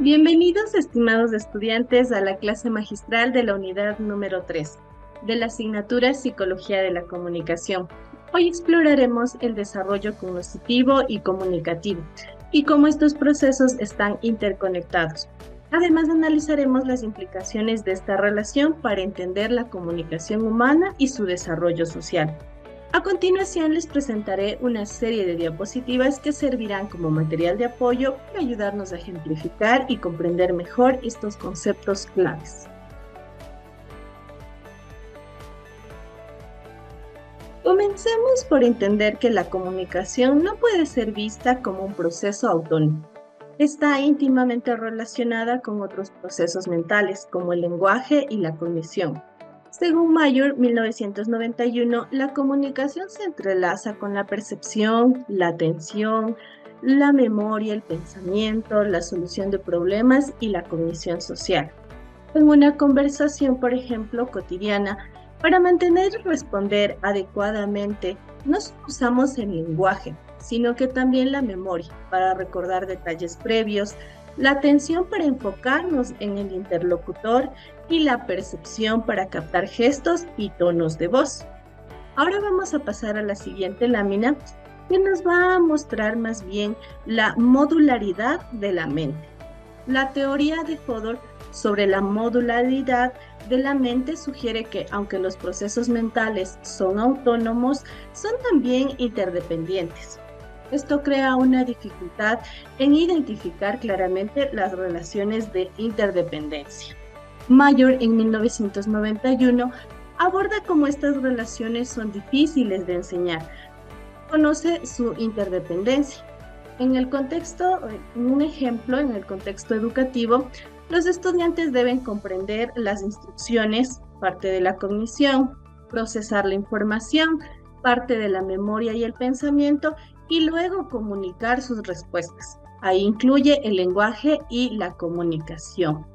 Bienvenidos, estimados estudiantes, a la clase magistral de la unidad número 3 de la asignatura Psicología de la Comunicación. Hoy exploraremos el desarrollo cognitivo y comunicativo y cómo estos procesos están interconectados. Además, analizaremos las implicaciones de esta relación para entender la comunicación humana y su desarrollo social. A continuación les presentaré una serie de diapositivas que servirán como material de apoyo para ayudarnos a ejemplificar y comprender mejor estos conceptos claves. Comencemos por entender que la comunicación no puede ser vista como un proceso autónomo. Está íntimamente relacionada con otros procesos mentales, como el lenguaje y la cognición. Según Mayer, 1991, la comunicación se entrelaza con la percepción, la atención, la memoria, el pensamiento, la solución de problemas y la cognición social. En una conversación, por ejemplo, cotidiana, para mantener y responder adecuadamente, no solo usamos el lenguaje, sino que también la memoria para recordar detalles previos, la atención para enfocarnos en el interlocutor y la percepción para captar gestos y tonos de voz. Ahora vamos a pasar a la siguiente lámina que nos va a mostrar más bien la modularidad de la mente. La teoría de Fodor sobre la modularidad de la mente sugiere que, aunque los procesos mentales son autónomos, son también interdependientes. Esto crea una dificultad en identificar claramente las relaciones de interdependencia. Mayer, en 1991, aborda cómo estas relaciones son difíciles de enseñar. Conoce su interdependencia. En un ejemplo, en el contexto educativo, los estudiantes deben comprender las instrucciones, parte de la cognición, procesar la información, parte de la memoria y el pensamiento, y luego comunicar sus respuestas. Ahí incluye el lenguaje y la comunicación.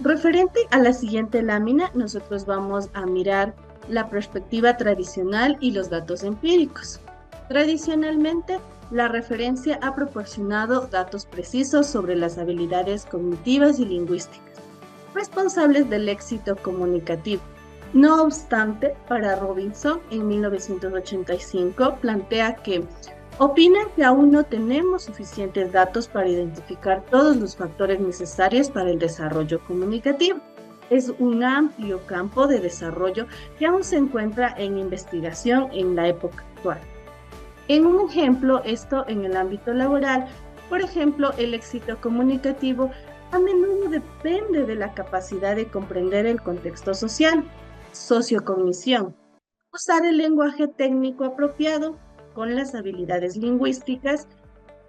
Referente a la siguiente lámina, nosotros vamos a mirar la perspectiva tradicional y los datos empíricos. Tradicionalmente, la referencia ha proporcionado datos precisos sobre las habilidades cognitivas y lingüísticas, responsables del éxito comunicativo. No obstante, para Robinson, en 1985, plantea que opina que aún no tenemos suficientes datos para identificar todos los factores necesarios para el desarrollo comunicativo. Es un amplio campo de desarrollo que aún se encuentra en investigación en la época actual. En un ejemplo, esto en el ámbito laboral, por ejemplo, el éxito comunicativo a menudo depende de la capacidad de comprender el contexto social. Sociocognición: usar el lenguaje técnico apropiado con las habilidades lingüísticas,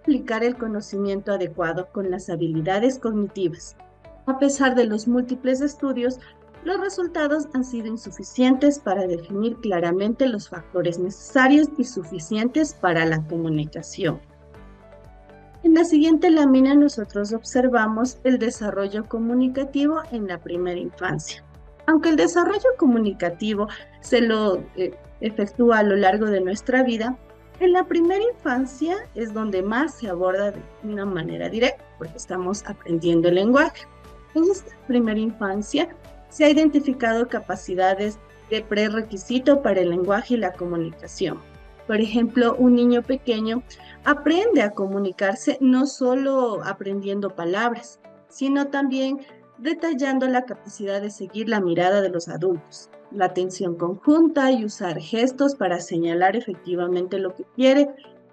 aplicar el conocimiento adecuado con las habilidades cognitivas. A pesar de los múltiples estudios, los resultados han sido insuficientes para definir claramente los factores necesarios y suficientes para la comunicación. En la siguiente lámina nosotros observamos el desarrollo comunicativo en la primera infancia. Aunque el desarrollo comunicativo se lo efectúa a lo largo de nuestra vida, en la primera infancia es donde más se aborda de una manera directa, porque estamos aprendiendo el lenguaje. En esta primera infancia se ha identificado capacidades de prerequisito para el lenguaje y la comunicación. Por ejemplo, un niño pequeño aprende a comunicarse no solo aprendiendo palabras, sino también detallando la capacidad de seguir la mirada de los adultos, la atención conjunta y usar gestos para señalar efectivamente lo que quiere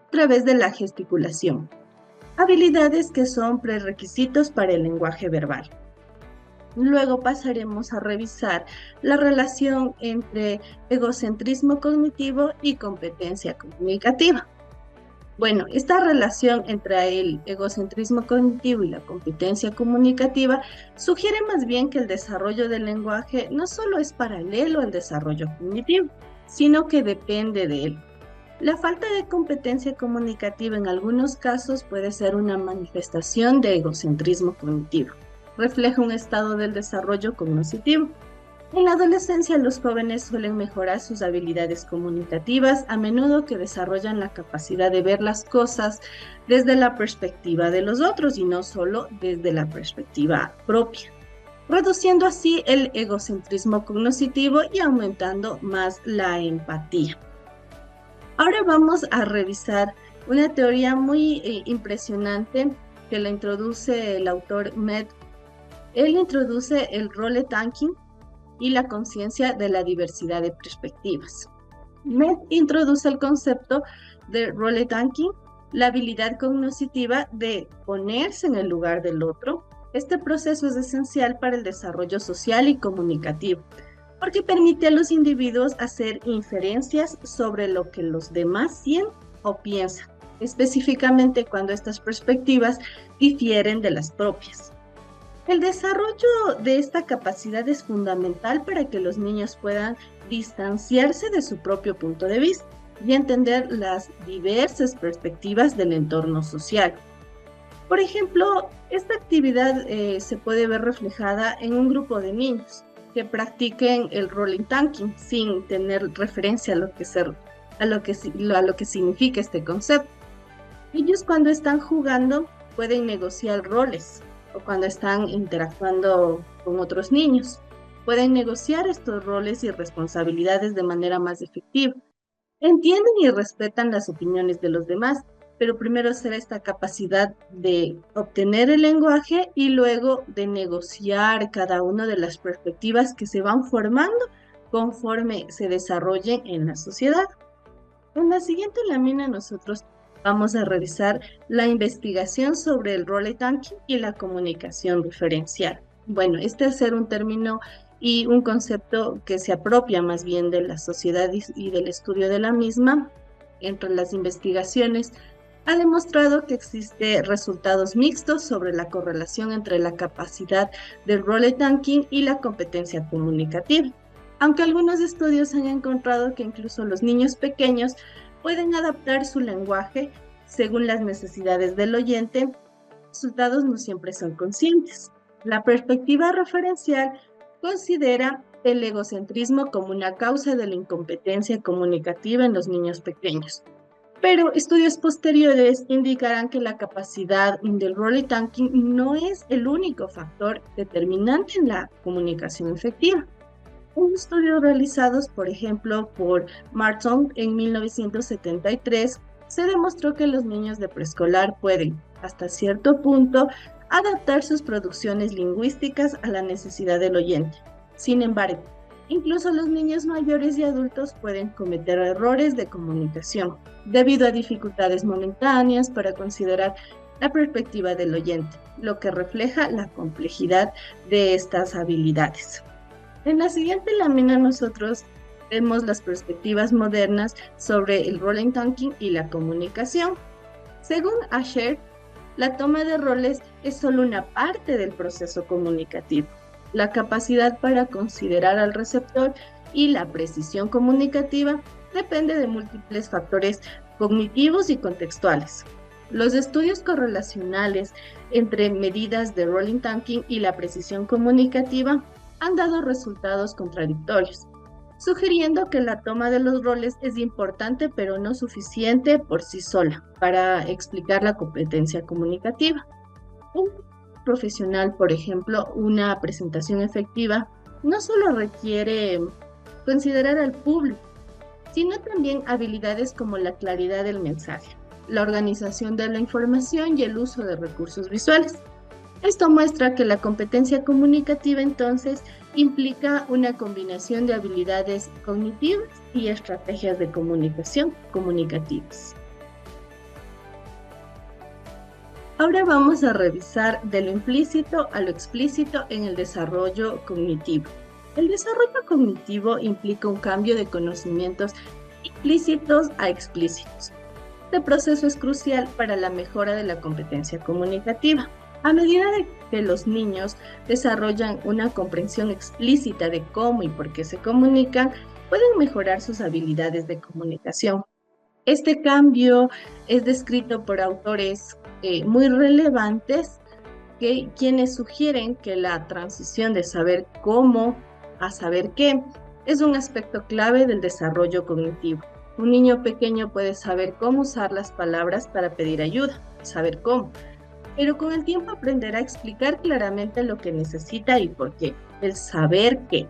a través de la gesticulación. Habilidades que son prerequisitos para el lenguaje verbal. Luego pasaremos a revisar la relación entre egocentrismo cognitivo y competencia comunicativa. Bueno, esta relación entre el egocentrismo cognitivo y la competencia comunicativa sugiere más bien que el desarrollo del lenguaje no solo es paralelo al desarrollo cognitivo, sino que depende de él. La falta de competencia comunicativa en algunos casos puede ser una manifestación de egocentrismo cognitivo. Refleja un estado del desarrollo cognitivo. En la adolescencia, los jóvenes suelen mejorar sus habilidades comunicativas, a menudo que desarrollan la capacidad de ver las cosas desde la perspectiva de los otros y no solo desde la perspectiva propia, reduciendo así el egocentrismo cognitivo y aumentando más la empatía. Ahora vamos a revisar una teoría muy impresionante que la introduce el autor Med. Él introduce el role tanking y la conciencia de la diversidad de perspectivas. Med introduce el concepto de role tanking, la habilidad cognitiva de ponerse en el lugar del otro. Este proceso es esencial para el desarrollo social y comunicativo, porque permite a los individuos hacer inferencias sobre lo que los demás sienten o piensan, específicamente cuando estas perspectivas difieren de las propias. El desarrollo de esta capacidad es fundamental para que los niños puedan distanciarse de su propio punto de vista y entender las diversas perspectivas del entorno social. Por ejemplo, esta actividad se puede ver reflejada en un grupo de niños que practiquen el role tanking sin tener referencia a lo que significa este concepto. Ellos cuando están jugando pueden negociar roles o cuando están interactuando con otros niños. Pueden negociar estos roles y responsabilidades de manera más efectiva. Entienden y respetan las opiniones de los demás, pero primero será esta capacidad de obtener el lenguaje y luego de negociar cada una de las perspectivas que se van formando conforme se desarrollen en la sociedad. En la siguiente lámina nosotros vamos a revisar la investigación sobre el role tanking y la comunicación referencial. Bueno, este es un término y un concepto que se apropia más bien de la sociedad y del estudio de la misma. Entre las investigaciones ha demostrado que existen resultados mixtos sobre la correlación entre la capacidad del role tanking y la competencia comunicativa. Aunque algunos estudios han encontrado que incluso los niños pequeños pueden adaptar su lenguaje según las necesidades del oyente, los resultados no siempre son conscientes. La perspectiva referencial considera el egocentrismo como una causa de la incompetencia comunicativa en los niños pequeños. Pero estudios posteriores indicarán que la capacidad del role tanking no es el único factor determinante en la comunicación efectiva. Un estudio realizado, por ejemplo, por Marton en 1973, se demostró que los niños de preescolar pueden, hasta cierto punto, adaptar sus producciones lingüísticas a la necesidad del oyente. Sin embargo, incluso los niños mayores y adultos pueden cometer errores de comunicación debido a dificultades momentáneas para considerar la perspectiva del oyente, lo que refleja la complejidad de estas habilidades. En la siguiente lámina nosotros vemos las perspectivas modernas sobre el role tanking y la comunicación. Según Asher, la toma de roles es solo una parte del proceso comunicativo. La capacidad para considerar al receptor y la precisión comunicativa depende de múltiples factores cognitivos y contextuales. Los estudios correlacionales entre medidas de role tanking y la precisión comunicativa han dado resultados contradictorios, sugiriendo que la toma de los roles es importante pero no suficiente por sí sola para explicar la competencia comunicativa. Un profesional, por ejemplo, una presentación efectiva no solo requiere considerar al público, sino también habilidades como la claridad del mensaje, la organización de la información y el uso de recursos visuales. Esto muestra que la competencia comunicativa entonces implica una combinación de habilidades cognitivas y estrategias de comunicación comunicativas. Ahora vamos a revisar de lo implícito a lo explícito en el desarrollo cognitivo. El desarrollo cognitivo implica un cambio de conocimientos implícitos a explícitos. Este proceso es crucial para la mejora de la competencia comunicativa. A medida de que los niños desarrollan una comprensión explícita de cómo y por qué se comunican, pueden mejorar sus habilidades de comunicación. Este cambio es descrito por autores muy relevantes quienes sugieren que la transición de saber cómo a saber qué es un aspecto clave del desarrollo cognitivo. Un niño pequeño puede saber cómo usar las palabras para pedir ayuda, saber cómo, pero con el tiempo aprenderá a explicar claramente lo que necesita y por qué, el saber qué.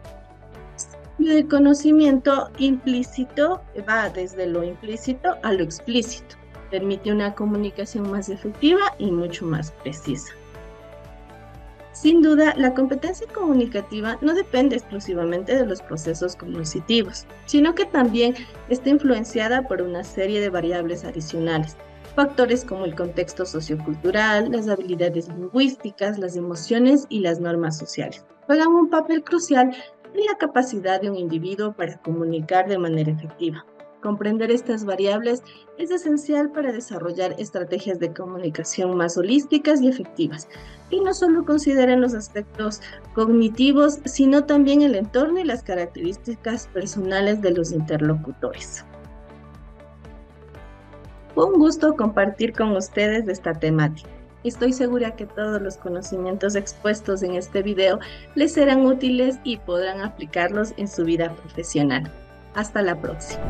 El conocimiento implícito va desde lo implícito a lo explícito. Permite una comunicación más efectiva y mucho más precisa. Sin duda, la competencia comunicativa no depende exclusivamente de los procesos cognitivos, sino que también está influenciada por una serie de variables adicionales. Factores como el contexto sociocultural, las habilidades lingüísticas, las emociones y las normas sociales juegan un papel crucial en la capacidad de un individuo para comunicar de manera efectiva. Comprender estas variables es esencial para desarrollar estrategias de comunicación más holísticas y efectivas, y no solo consideren los aspectos cognitivos, sino también el entorno y las características personales de los interlocutores. Fue un gusto compartir con ustedes esta temática. Estoy segura que todos los conocimientos expuestos en este video les serán útiles y podrán aplicarlos en su vida profesional. Hasta la próxima.